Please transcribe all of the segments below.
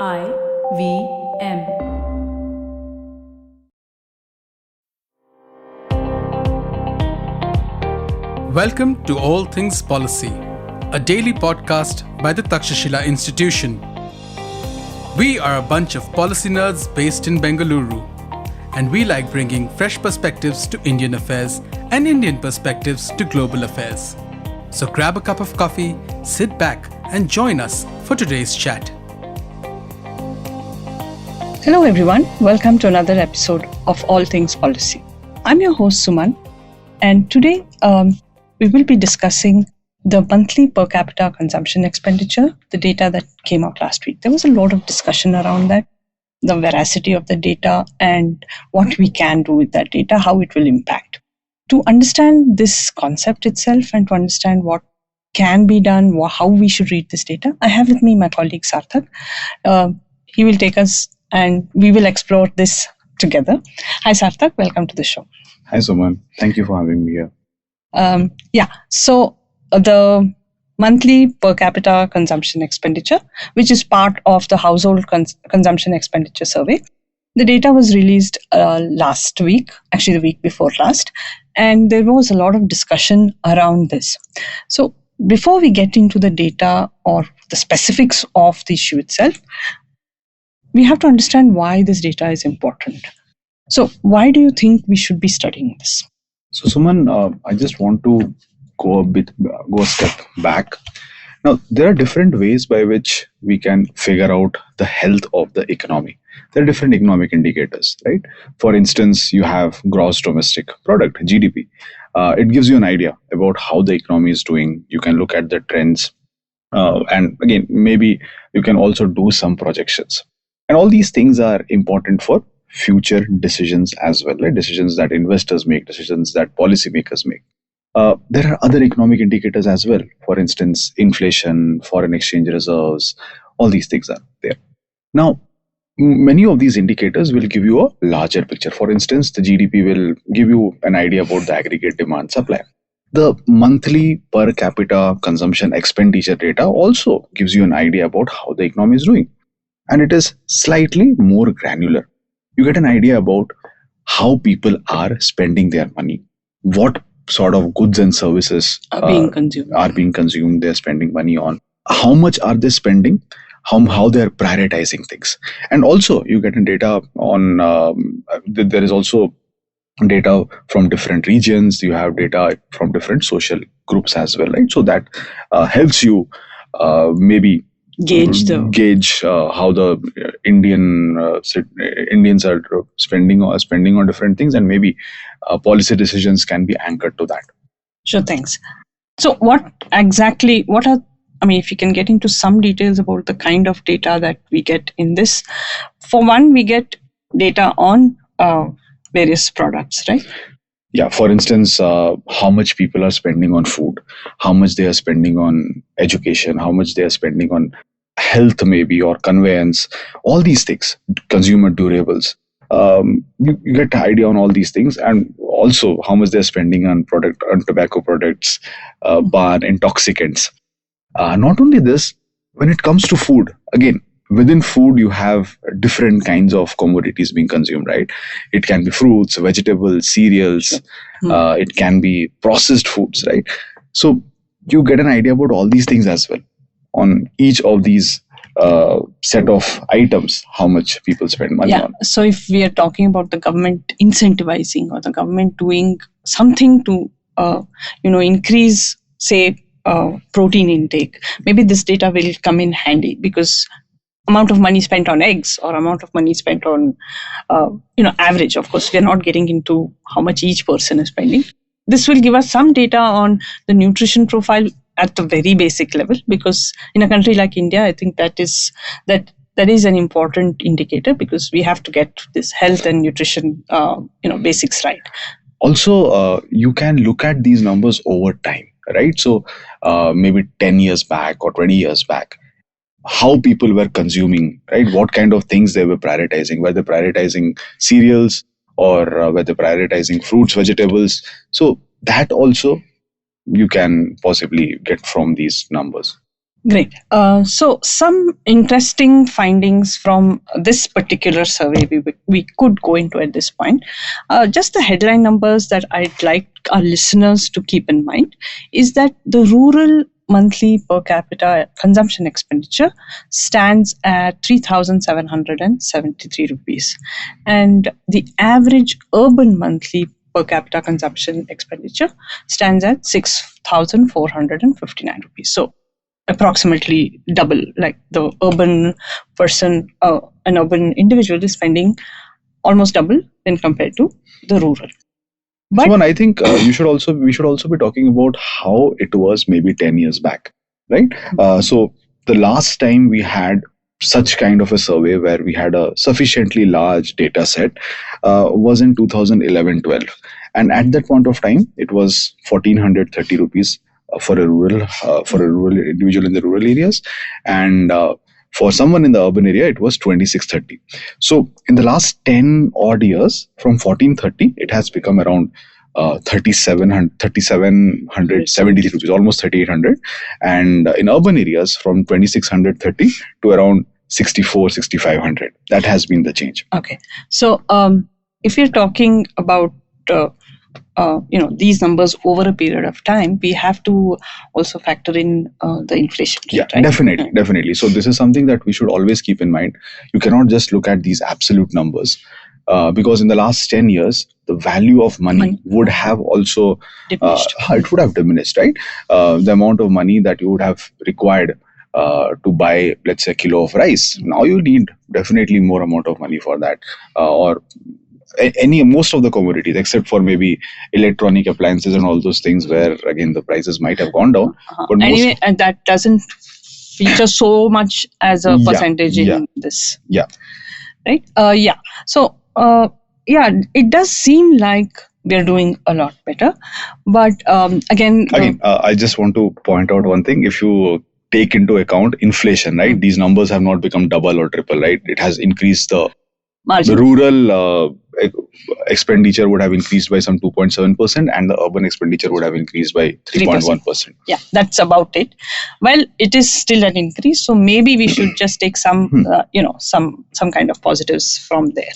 IVM. Welcome to All Things Policy, a daily podcast by the Takshashila Institution. We are a bunch of policy nerds based in Bengaluru, and we like bringing fresh perspectives to Indian affairs and Indian perspectives to global affairs. So grab a cup of coffee, sit back, and join us for today's chat. Hello everyone, welcome to another episode of All Things Policy. I'm your host Suman, and today we will be discussing the monthly per capita consumption expenditure, the data that came out last week. There was a lot of discussion around that, the veracity of the data and what we can do with that data, how it will impact. To understand this concept itself and to understand what can be done, how we should read this data, I have with me my colleague Sarthak. He will take us and we will explore this together. Hi Sarthak, welcome to the show. Hi Suman, thank you for having me here. So the monthly per capita consumption expenditure, which is part of the household consumption expenditure survey. The data was released last week, actually the week before last, and there was a lot of discussion around this. So before we get into the data or the specifics of the issue itself, we have to understand why this data is important. So why do you think we should be studying this? So Suman, I just want to go a step back. Now, there are different ways by which we can figure out the health of the economy. There are different economic indicators, right? For instance, you have gross domestic product, GDP. It gives you an idea about how the economy is doing. You can look at the trends. And again, maybe you can also do some projections. And all these things are important for future decisions as well, right? Decisions that investors make, decisions that policymakers make. There are other economic indicators as well. For instance, inflation, foreign exchange reserves, all these things are there. Now, many of these indicators will give you a larger picture. For instance, the GDP will give you an idea about the aggregate demand supply. The monthly per capita consumption expenditure data also gives you an idea about how the economy is doing. And it is slightly more granular. You get an idea about how people are spending their money, what sort of goods and services Are being consumed. They're spending money on, how much are they spending, how they're prioritizing things. And also you get data on, there is also data from different regions, you have data from different social groups as well, right? So that helps you maybe gauge how the Indians are spending on different things, and maybe policy decisions can be anchored to that. Sure, thanks. So if you can get into some details about the kind of data that we get in this. For one, we get data on various products, right? Yeah, for instance, how much people are spending on food, how much they are spending on education, how much they are spending on health maybe, or conveyance, all these things, consumer durables. You get an idea on all these things, and also how much they're spending on tobacco products, bar, intoxicants. Not only this, when it comes to food, again, within food, you have different kinds of commodities being consumed, right? It can be fruits, vegetables, cereals. It can be processed foods, right? So you get an idea about all these things as well. On each of these set of items, how much people spend money on. So if we are talking about the government incentivizing or the government doing something to, increase, say, protein intake, maybe this data will come in handy, because amount of money spent on eggs or amount of money spent on, average. Of course, we are not getting into how much each person is spending. This will give us some data on the nutrition profile at the very basic level, because in a country like India, I think that is an important indicator, because we have to get this health and nutrition, basics right. Also, you can look at these numbers over time, right? So maybe 10 years back or 20 years back, how people were consuming, right? What kind of things they were prioritizing? Were they prioritizing cereals, or were they prioritizing fruits, vegetables? So that also you can possibly get from these numbers. Great. So, some interesting findings from this particular survey we could go into at this point. Just the headline numbers that I'd like our listeners to keep in mind is that the rural monthly per capita consumption expenditure stands at 3,773 rupees, and the average urban monthly per capita consumption expenditure stands at 6,459 rupees. So approximately double, like the urban person, an urban individual is spending almost double when compared to the rural. But Suman, I think we should also be talking about how it was maybe 10 years back, right? So the last time we had such kind of a survey where we had a sufficiently large data set was in 2011-12, and at that point of time it was 1430 rupees for a rural individual in the rural areas, and for someone in the urban area it was 2630. So in the last 10 odd years, from 1430 it has become around 3773 rupees, almost 3800, and in urban areas from 2630 to around 6500. That has been the change. okay, so if you're talking about these numbers over a period of time, we have to also factor in the inflation rate, Yeah, right? definitely. So this is something that we should always keep in mind. You cannot just look at these absolute numbers, because in the last 10 years, the value of money would have also Diminished. it would have diminished, right? The amount of money that you would have required to buy, let's say, a kilo of rice. Now you need definitely more amount of money for that, or most of the commodities, except for maybe electronic appliances and all those things, where again the prices might have gone down. But Anyway, and that doesn't feature so much as a Yeah, percentage yeah. in this, Yeah. right? Yeah. So, it does seem like we're doing a lot better, but again, I just want to point out one thing. If you take into account inflation, right, these numbers have not become double or triple, right? It has increased. The margin. rural expenditure would have increased by some 2.7%, and the urban expenditure would have increased by 3.1%. Yeah, that's about it. Well, it is still an increase, so maybe we should just take some some kind of positives from there.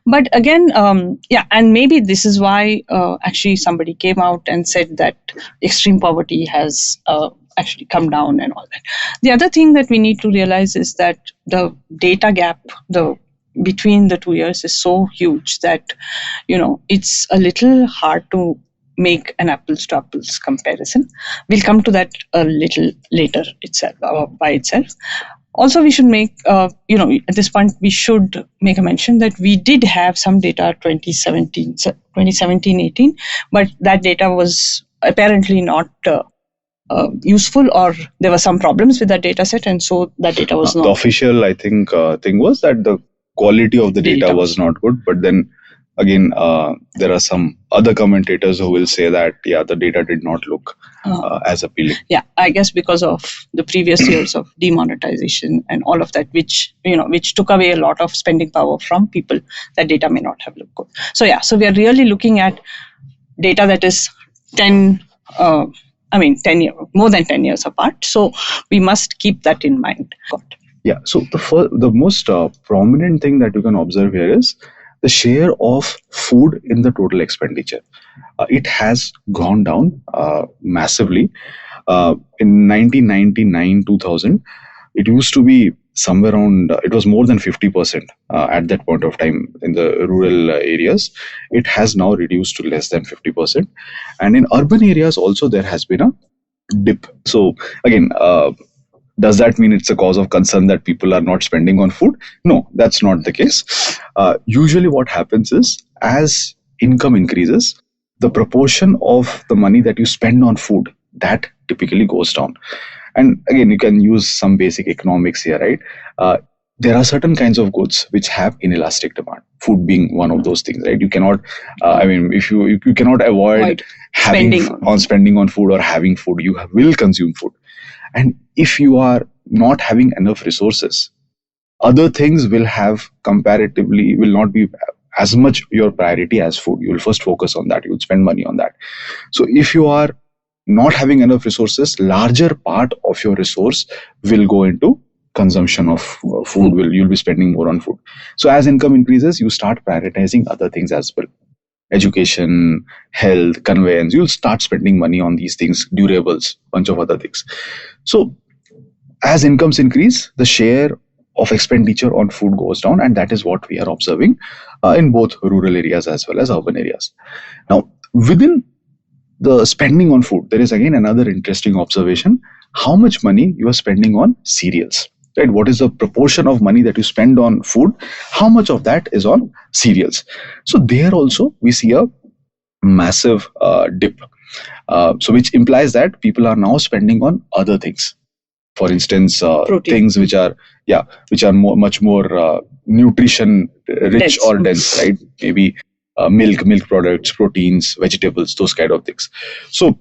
But again, and maybe this is why actually somebody came out and said that extreme poverty has actually come down and all that. The other thing that we need to realize is that the data gap, between the 2 years, is so huge that it's a little hard to make an apples to apples comparison. We'll come to that a little later itself, by itself. Also, we should make at this point we should make a mention that we did have some data 2017-18, but that data was apparently not useful, or there were some problems with that data set, and so that data was not. The official, I think, thing was that the quality of the data was not good. But then again, there are some other commentators who will say that the data did not look as appealing. Yeah, I guess because of the previous years of demonetization and all of that, which took away a lot of spending power from people, that data may not have looked good. So we are really looking at data that is 10 years, more than 10 years apart. So we must keep that in mind. Yeah. So the most prominent thing that you can observe here is the share of food in the total expenditure. It has gone down massively. In 1999-2000, it used to be somewhere around, it was more than 50% at that point of time in the rural areas. It has now reduced to less than 50%. And in urban areas also, there has been a dip. So again, does that mean it's a cause of concern that people are not spending on food? No, that's not the case. Usually what happens is, as income increases, the proportion of the money that you spend on food, that typically goes down. And again, you can use some basic economics here, right? There are certain kinds of goods which have inelastic demand, food being one of those things, right? You cannot, if you cannot avoid spending on food or having food, you will consume food. And if you are not having enough resources, other things will not be as much your priority as food. You will first focus on that. You will spend money on that. So if you are not having enough resources, larger part of your resource will go into consumption of food. You'll be spending more on food. So as income increases, you start prioritizing other things as well: education, health, conveyance. You'll start spending money on these things, durables, bunch of other things. So as incomes increase, the share of expenditure on food goes down, and that is what we are observing in both rural areas as well as urban areas. Now, within the spending on food, there is again another interesting observation: how much money you are spending on cereals. Right? What is the proportion of money that you spend on food? How much of that is on cereals? So there also we see a massive dip. So which implies that people are now spending on other things. For instance, things which are much more nutrition rich or dense, right? Maybe milk products, proteins, vegetables, those kind of things. So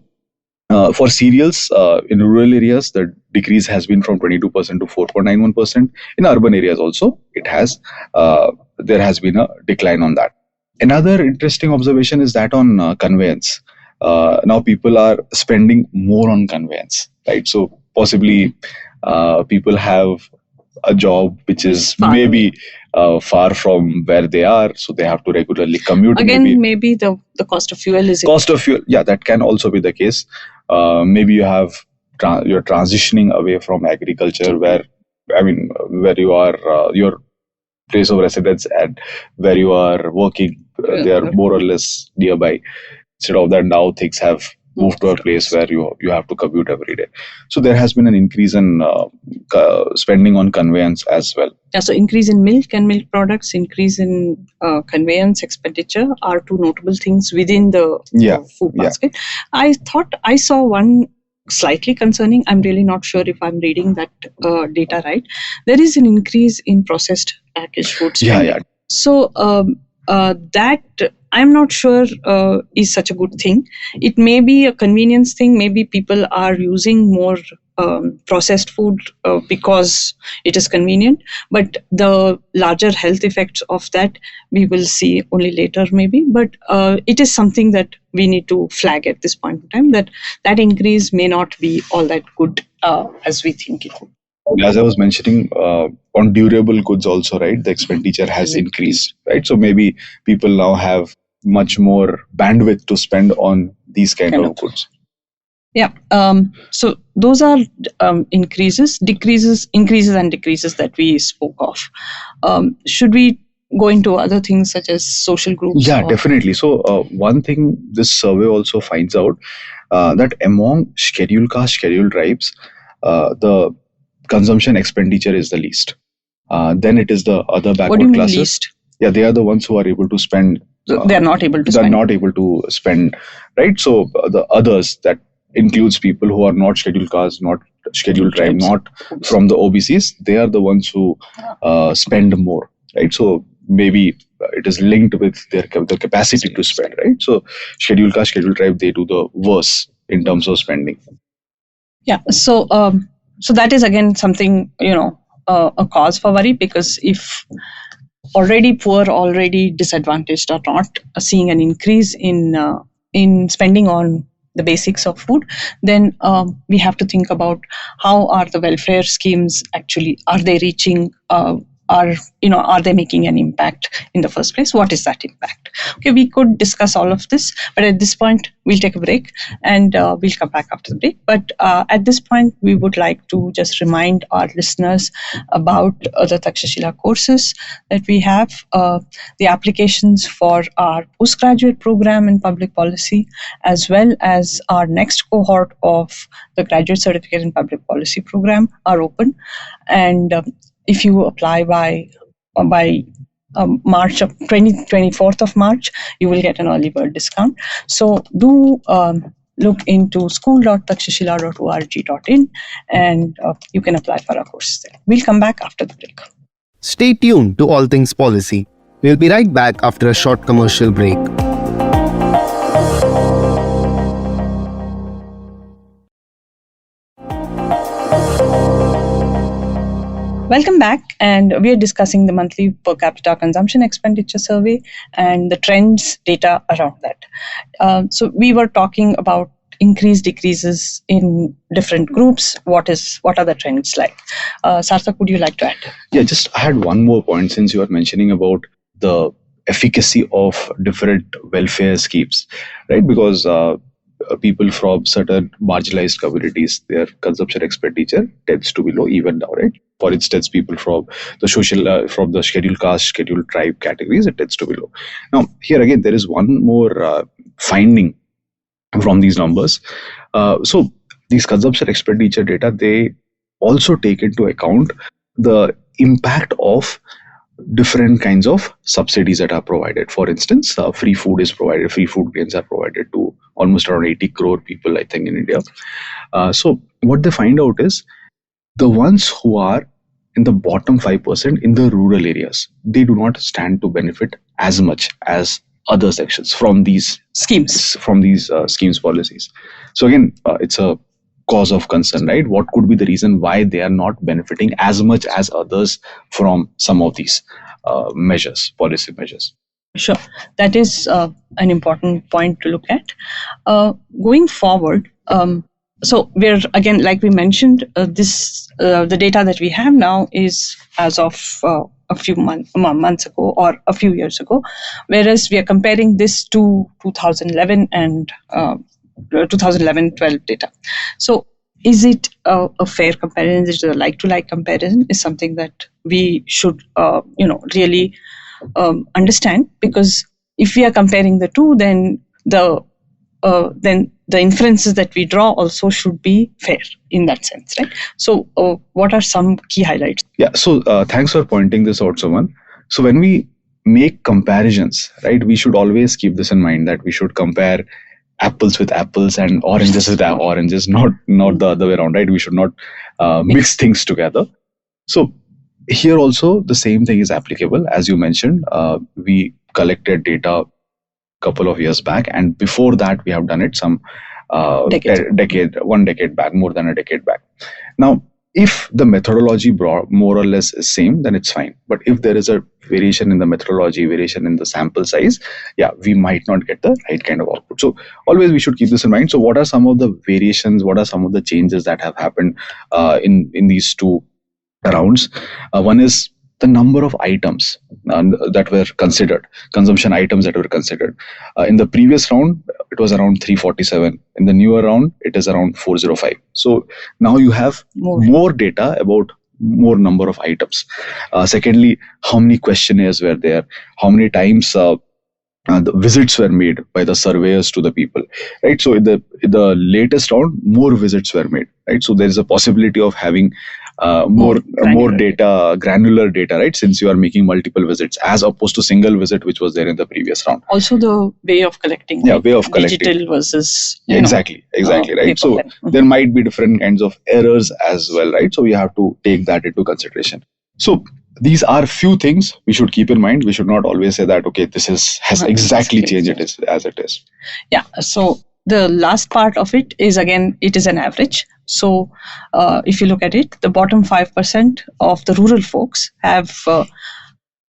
for cereals, in rural areas, the decrease has been from 22% to 4.91%. In urban areas also, there has been a decline on that. Another interesting observation is that on conveyance. Now people are spending more on conveyance, right? So possibly people have a job which is maybe far from where they are, so they have to regularly commute. Again, maybe the cost of fuel is cost of fuel. Yeah, that can also be the case. Maybe you're transitioning away from agriculture, where you are your place of residence and where you are working, they are more or less nearby. Instead of that, now things have moved to a place where you have to commute every day. So there has been an increase in spending on conveyance as well. Yeah, so increase in milk and milk products, increase in conveyance expenditure are two notable things within the food basket. I thought I saw one slightly concerning. I'm really not sure if I'm reading that data right. There is an increase in processed packaged foods. So that I'm not sure is such a good thing. It may be a convenience thing. Maybe people are using more processed food because it is convenient. But the larger health effects of that we will see only later maybe. But it is something that we need to flag at this point in time, that increase may not be all that good as we think it would. As I was mentioning, on durable goods also, right, the expenditure has increased, right? So maybe people now have much more bandwidth to spend on these kind of goods. Yeah. So those are increases and decreases that we spoke of. Should we go into other things such as social groups? Yeah, definitely. So one thing this survey also finds out that among scheduled caste, scheduled tribes, the consumption expenditure is the least. Then it is the other backward classes. Least? Yeah, they are the ones who are able to spend. They are not able to spend. They are not able to spend, right? So the others, that includes people who are not scheduled caste, not scheduled tribe, not from the OBCs. They are the ones who spend more, right? So maybe it is linked with their capacity to spend, right? So scheduled caste, scheduled tribe, they do the worse in terms of spending. Yeah. So that is again something, a cause for worry, because if already poor, already disadvantaged are not seeing an increase in spending on the basics of food, then we have to think about how are the welfare schemes actually, are they reaching, are they making an impact in the first place? What is that impact? Okay, we could discuss all of this, but at this point, we'll take a break and we'll come back after the break. But at this point, we would like to just remind our listeners about the Takshashila courses that we have, the applications for our postgraduate program in public policy, as well as our next cohort of the graduate certificate in public policy program are open. And if you apply by March of 24th of March, you will get an early bird discount. So do look into school.takshashila.org.in and you can apply for our courses there. We'll come back after the break. Stay tuned to All Things Policy. We'll be right back after a short commercial break. Welcome back, and we are discussing the monthly per capita consumption expenditure survey and the trends data around that. So we were talking about increase, decreases in different groups? What are the trends like? Sarthak, would you like to add? Yeah, just I had one more point since you are mentioning about the efficacy of different welfare schemes, right? Because people from certain marginalized communities, their consumption expenditure tends to be low even now, right? For instance, people from from the scheduled caste, scheduled tribe categories, it tends to be low. Now, here again, there is one more finding from these numbers. So these consumption expenditure data, they also take into account the impact of different kinds of subsidies that are provided. For instance, free food is provided, free food grains are provided to almost around 80 crore people, I think, in India. So what they find out is the ones who are in the bottom 5% in the rural areas, they do not stand to benefit as much as other sections from these Schemes. schemes policies. So again, it's a cause of concern, right? What could be the reason why they are not benefiting as much as others from some of these policy measures? Sure. That is an important point to look at. Going forward, so we're, again, like we mentioned, the data that we have now is as of a few months ago or a few years ago, whereas we are comparing this to 2011 and 2011-12 data. So is it a fair comparison? Is it a like-to-like comparison? Is something that we should really understand, because if we are comparing the two, then the inferences that we draw also should be fair in that sense, right? So what are some key highlights? Yeah, so thanks for pointing this out, Suman. So when we make comparisons, right, we should always keep this in mind, that we should compare apples with apples and oranges with oranges, not the other way around, right? We should not mix things together. So here also the same thing is applicable. As you mentioned, we collected data a couple of years back, and before that we have done it some one decade back, more than a decade back. Now, if the methodology more or less is same, then it's fine. But if there is a variation in the methodology, variation in the sample size, yeah, we might not get the right kind of output. So always we should keep this in mind. So what are some of the variations? What are some of the changes that have happened in these two rounds? One is the number of items that were considered, consumption items that were considered. In the previous round, it was around 347. In the newer round, it is around 405. So now you have more data about more number of items. Secondly, how many questionnaires were there? How many times the visits were made by the surveyors to the people, right? So in the latest round, more visits were made, right? So there is a possibility of having more data, granular data, right? Since you are making multiple visits as opposed to single visit, which was there in the previous round. Also the way of collecting. Yeah, way of collecting. Digital versus exactly, right? So there might be different kinds of errors as well, right? So you have to take that into consideration. So these are few things we should keep in mind. We should not always say that, okay, this has exactly changed as it is. Yeah. So the last part of it is, again, it is an average. So if you look at it, the bottom 5% of the rural folks have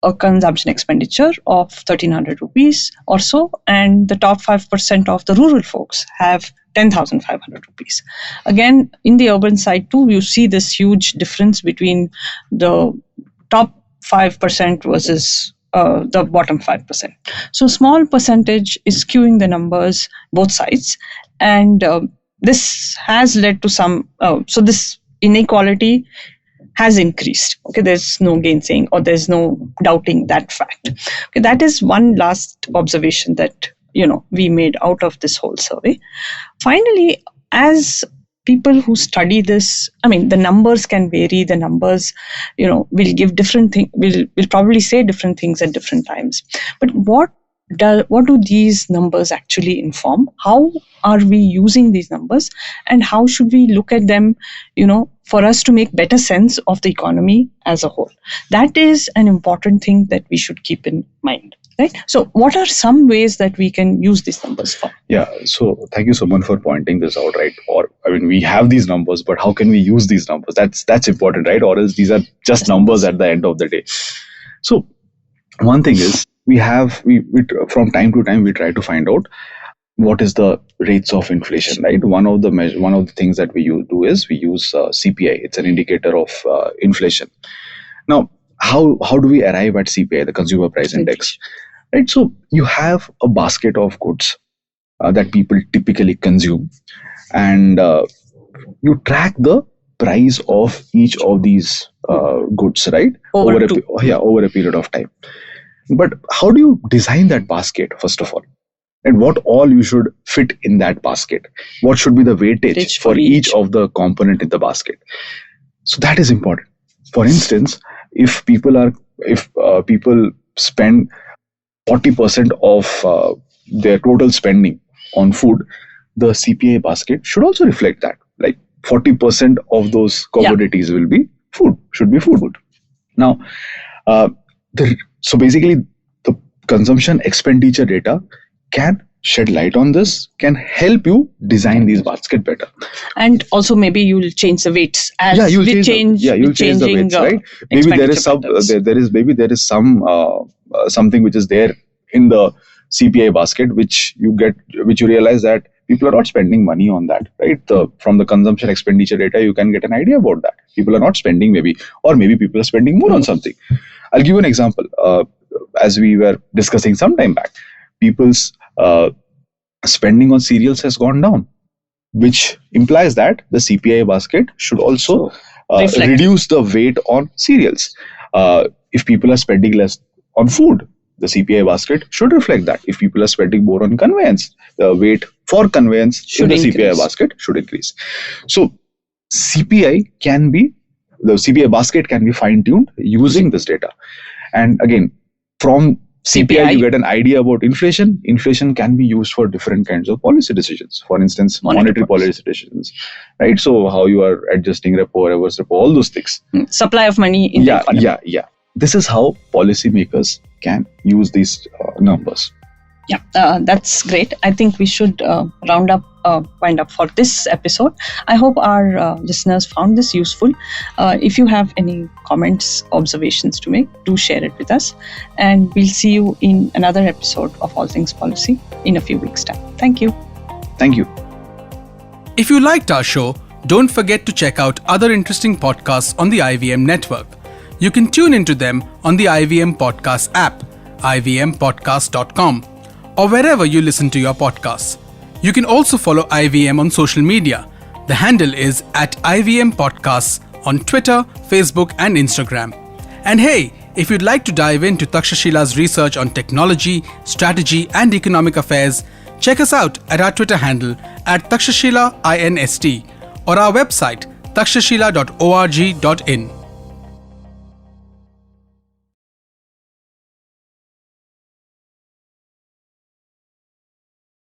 a consumption expenditure of 1,300 rupees or so, and the top 5% of the rural folks have 10,500 rupees. Again, in the urban side too, you see this huge difference between the top 5% versus the bottom 5%. So small percentage is skewing the numbers both sides, and this has led to some. So this inequality has increased. Okay, there's no gainsaying or there's no doubting that fact. Okay, that is one last observation that we made out of this whole survey. Finally, as people who study this, I mean, the numbers can vary. The numbers, will give different things. Will probably say different things at different times. But what do these numbers actually inform? How are we using these numbers, and how should we look at them, for us to make better sense of the economy as a whole? That is an important thing that we should keep in mind. Right. So what are some ways that we can use these numbers for? Yeah. So thank you, Suman, for pointing this out, right? Or, I mean, we have these numbers, but how can we use these numbers? That's important, right? Or else these are just numbers at the end of the day. So one thing is we from time to time, we try to find out what is the rates of inflation, right? One of the things that we use CPI. It's an indicator of inflation. Now, how do we arrive at CPI, the Consumer Price Index? Right. So you have a basket of goods that people typically consume, and you track the price of each of these goods, right? Over a period of time. But how do you design that basket, first of all? And what all you should fit in that basket? What should be the weightage for each of the component in the basket? So that is important. For instance, if people spend 40% of their total spending on food, the CPI basket should also reflect that. Like 40% of those commodities will be food, should be food. Now, so basically, the consumption expenditure data can shed light on this, can help you design these baskets better. And also maybe you'll change the weights as you'll change the weights, right? Maybe there is something which is there in the CPI basket which you realize that people are not spending money on that, right? From the consumption expenditure data, you can get an idea about that. People are not spending maybe people are spending more on something. I'll give you an example. As we were discussing some time back, people's spending on cereals has gone down, which implies that the CPI basket should also reduce the weight on cereals. If people are spending less on food, the CPI basket should reflect that. If people are spending more on conveyance, the weight for conveyance in the CPI basket should increase. So the CPI basket can be fine-tuned using this data. And again, from CPI, you get an idea about inflation. Inflation can be used for different kinds of policy decisions. For instance, monetary policy decisions, right? So how you are adjusting repo, reverse repo, all those things. Supply of money in the economy. Yeah. This is how policymakers can use these numbers. Yeah, that's great. I think we should wind up for this episode. I hope our listeners found this useful. If you have any comments, observations to make, do share it with us. And we'll see you in another episode of All Things Policy in a few weeks' time. Thank you. Thank you. If you liked our show, don't forget to check out other interesting podcasts on the IVM network. You can tune into them on the IVM Podcast app, ivmpodcast.com, or wherever you listen to your podcasts. You can also follow IVM on social media. The handle is @IVM Podcasts on Twitter, Facebook, and Instagram. And hey, if you'd like to dive into Taksha research on technology, strategy, and economic affairs, check us out at our Twitter handle @Takshashila INST or our website takshashila.org.in.